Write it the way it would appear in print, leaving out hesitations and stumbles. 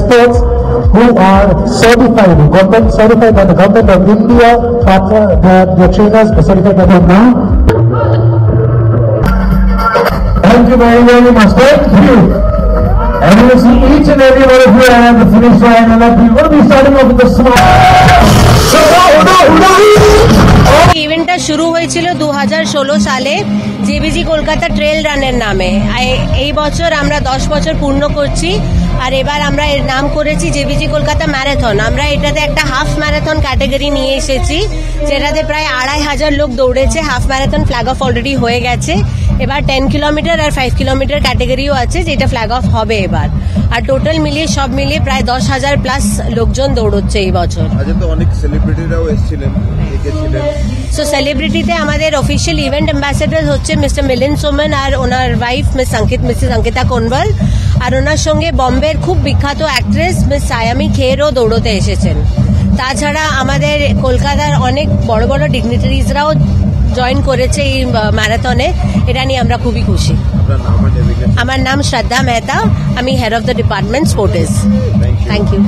sports who are certified by the government of India, the trainers are certified by them now. Thank you very, very much. Thank you. And you will see each and every one of you at the finish line, and we're going to be starting off with the small. ইভেন্টটা শুরু হয়েছিল 2016 সালে জেবিজি Kolkata trail রানের নামে। এই বছর আমরা 10 বছর পূর্ণ করছি, আর এবার আমরা এর নাম করেছি জেবিজি কলকাতা ম্যারাথন। আমরা এটাতে একটা হাফ ম্যারাথন ক্যাটাগরি নিয়ে এসেছি, যেটাতে প্রায় 2500 লোক দৌড়েছে। Half marathon flag off already হয়ে গেছে। এবার 10 কিলোমিটার আর 5 কিলোমিটার ক্যাটাগরিও আছে, যেটা ফ্ল্যাগ অফ হবে এবার। আর টোটাল মিলিয়ে সব মিলিয়ে প্রায় 10,000 প্লাস লোকজন দৌড়চ্ছে এই বছর। অনেক সেলিব্রিটিরাও এসেছিলেন। সো সেলিব্রিটিতে আমাদের অফিসিয়াল ইভেন্ট অ্যাম্বাসেডার হচ্ছে মিস্টার মিলিন্দ সোমেন আর ওনার ওয়াইফ মিসেস অঙ্কিতা কোনওয়াল, আর ওনার সঙ্গে বম্বের খুব বিখ্যাত অ্যাক্ট্রেস মিস সায়ামি খেরও দৌড়তে এসেছেন। তাছাড়া আমাদের কলকাতার অনেক বড় বড় ডিগনিটারিজরাও জয়েন করেছে এই ম্যারাথনে। এটা নিয়ে আমরা খুবই খুশি। আমার নাম শ্রদ্ধা মেহতা, আমি head of the department sports. Thank you.